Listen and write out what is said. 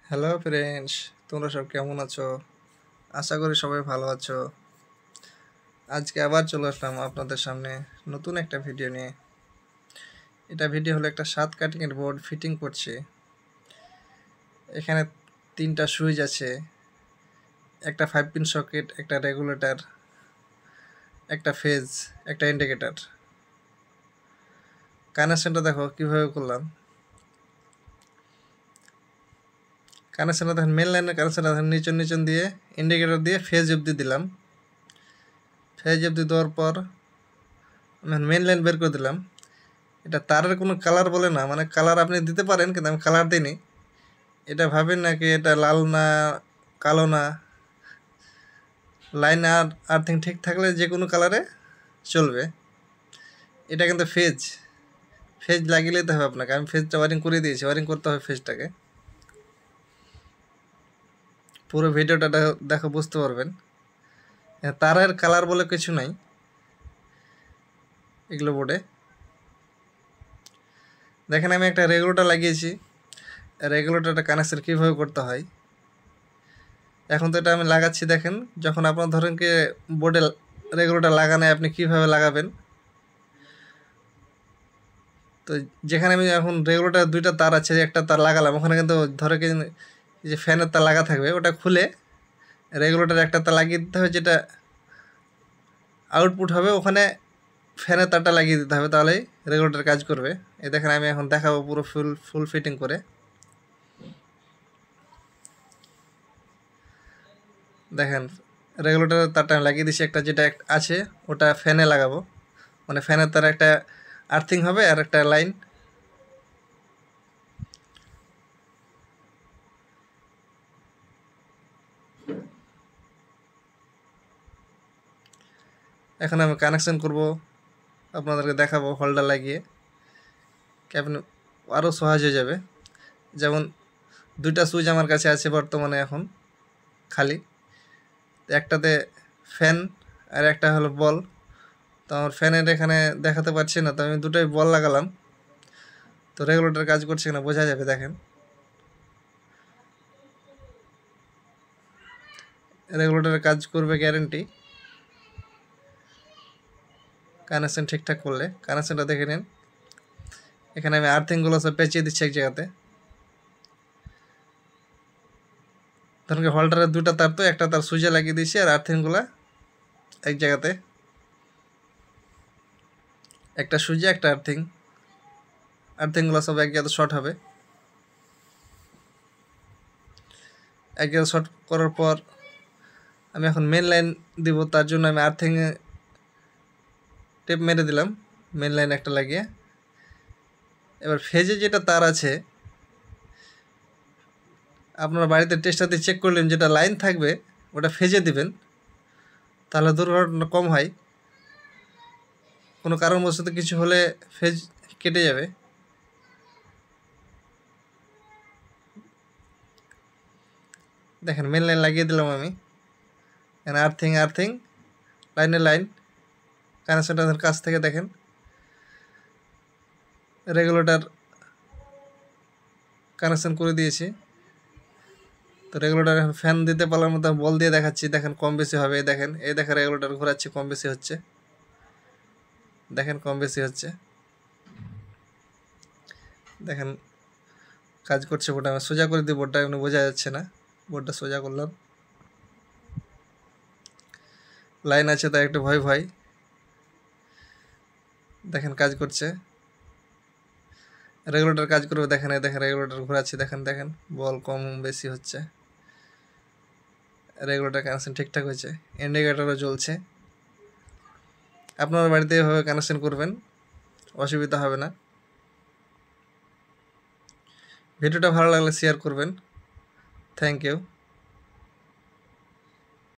Hello friends, তোমরা সব কেমন আছো? আশা করি সবাই ভালো আছো। আজকে আবার চলে আসলাম আপনাদের সামনে নতুন একটা ভিডিও নিয়ে। এটা ভিডিও হলো একটা 7 কাটিংয়ের বোর্ড ফিটিং করছি। এখানে 3টা সুইচ আছে, একটা 5 পিন সকেট, একটা রেগুলেটর, একটা ফেজ, একটা ইন্ডিকেটর। কানেকশনটা দেখো কিভাবে করলাম। কানেকশনটা দেখেন, মেন লাইনের কানেকশনটা দেখেন নিচন দিয়ে ইন্ডিকেটর দিয়ে ফেজ অবধি দিলাম। ফেজ অবধি দেওয়ার পর আমি মেন লাইন বের করে দিলাম। এটা তারের কোনো কালার বলে না, মানে কালার আপনি দিতে পারেন, কিন্তু আমি কালার দিইনি। এটা ভাবেন নাকি এটা লাল না কালো না, লাইন আর আর্থিং ঠিক থাকলে যে কোনো কালারে চলবে। এটা কিন্তু ফেজ ফেজ লাগিয়ে নিতে হবে আপনাকে। আমি ফেজটা ওয়ারিং করে দিয়েছি, ওয়ারিং করতে হবে ফেজটাকে। পুরো ভিডিওটা দেখো, বুঝতে পারবেন। তারের কালার বলে কিছু নাই এগুলো বোর্ডে। দেখেন আমি একটা রেগুলেটর লাগিয়েছি। রেগুলেটরটা কানেকশন কীভাবে করতে হয় এখন তো এটা আমি লাগাচ্ছি। দেখেন, যখন আপনার ধরেন কি বোর্ডে রেগুলেটর লাগানো, আপনি কিভাবে লাগাবেন। তো যেখানে আমি এখন রেগুলেটর 2টা তার আছে, একটা তার লাগালাম, ওখানে কিন্তু ধরে কি যে ফ্যানের তার লাগা থাকবে, ওটা খুলে রেগুলেটর একটা তার লাগিয়ে দিতে হবে, যেটা আউটপুট হবে ওখানে ফ্যানের তারটা লাগিয়ে দিতে হবে, তাহলেই রেগুলেটর কাজ করবে। এই দেখেন আমি এখন দেখাবো পুরো ফুল ফিটিং করে। দেখেন রেগুলেটরের তারটা আমি লাগিয়ে দিচ্ছি, একটা যেটা আছে ওটা ফ্যানে লাগাবো, মানে ফ্যানের তার একটা আর্থিং হবে আর একটা লাইন। এখন আমি কানেকশন করব, আপনাদেরকে দেখাবো হোল্ডার লাগিয়ে। আপনি আরও সহজ হয়ে যাবে। যেমন 2টা সুইচ আমার কাছে আছে বর্তমানে এখন খালি, একটাতে ফ্যান আর একটা হলো বল। তো আমার ফ্যানের এখানে দেখাতে পারছি না, তো আমি দুটোই বল লাগালাম। তো রেগুলেটর কাজ করছে কিনা বোঝা যাবে। দেখেন রেগুলেটরের কাজ করবে গ্যারেন্টি, কানেকশন ঠিকঠাক করলে। কানেকশনটা দেখে নিন। এখানে আমি আর্থিংগুলো সব পেঁচিয়ে দিচ্ছি এক জায়গাতে। ধরুন কি হোল্ডারের 2টা তার, তো একটা তার সুইচে লাগিয়ে দিয়েছি, আর আর্থিংগুলো এক জায়গাতে, একটা সুইচে একটা আর্থিংগুলো সব এক জায়গাতে শর্ট হবে। এক জায়গায় শর্ট করার পর আমি এখন মেন লাইন দিব, তার জন্য আমি আর্থিংয়ে টেপ মেরে দিলাম, মেন লাইন একটা লাগিয়ে। এবার ফেজে যেটা তার আছে, আপনার বাড়িতে টেস্টারতে চেক করলেন, যেটা লাইন থাকবে ওটা ফেজে দিবেন, তাহলে দুর্ঘটনা কম হয়। কোনো কারণবশত কিছু হলে ফেজ কেটে যাবে। দেখেন মেন লাইন লাগিয়ে দিলাম আমি। এখানে আর্থিং লাইন কানেকশনটা কাছ থেকে দেখেন। রেগুলেটর কানেকশন করে দিয়েছি। তো রেগুলেটর এখন ফ্যান দিতে পারলার মতো বল দিয়ে দেখাচ্ছি। দেখেন কম বেশি হবে। দেখেন রেগুলেটর ঘোরাচ্ছি, কম বেশি হচ্ছে। দেখেন কম বেশি হচ্ছে। দেখেন কাজ করছে। বোর্ডটা আমি সোজা করে দিই, বোর্ডটা এমনি বোঝা যাচ্ছে না। বোর্ডটা সোজা করলাম। লাইন আছে তাই একটু ভয়। দেখেন কাজ করছে। রেগুলেটর কাজ করবে। দেখেন রেগুলেটর ঘোরাচ্ছি। দেখেন বল কম বেশি হচ্ছে। রেগুলেটর কানেকশন ঠিকঠাক হয়েছে। ইন্ডিকেটরও জ্বলছে। আপনার বাড়িতে এভাবে কানেকশন করবেন, অসুবিধা হবে না। ভিডিওটা ভালো লাগলে শেয়ার করবেন। Thank you.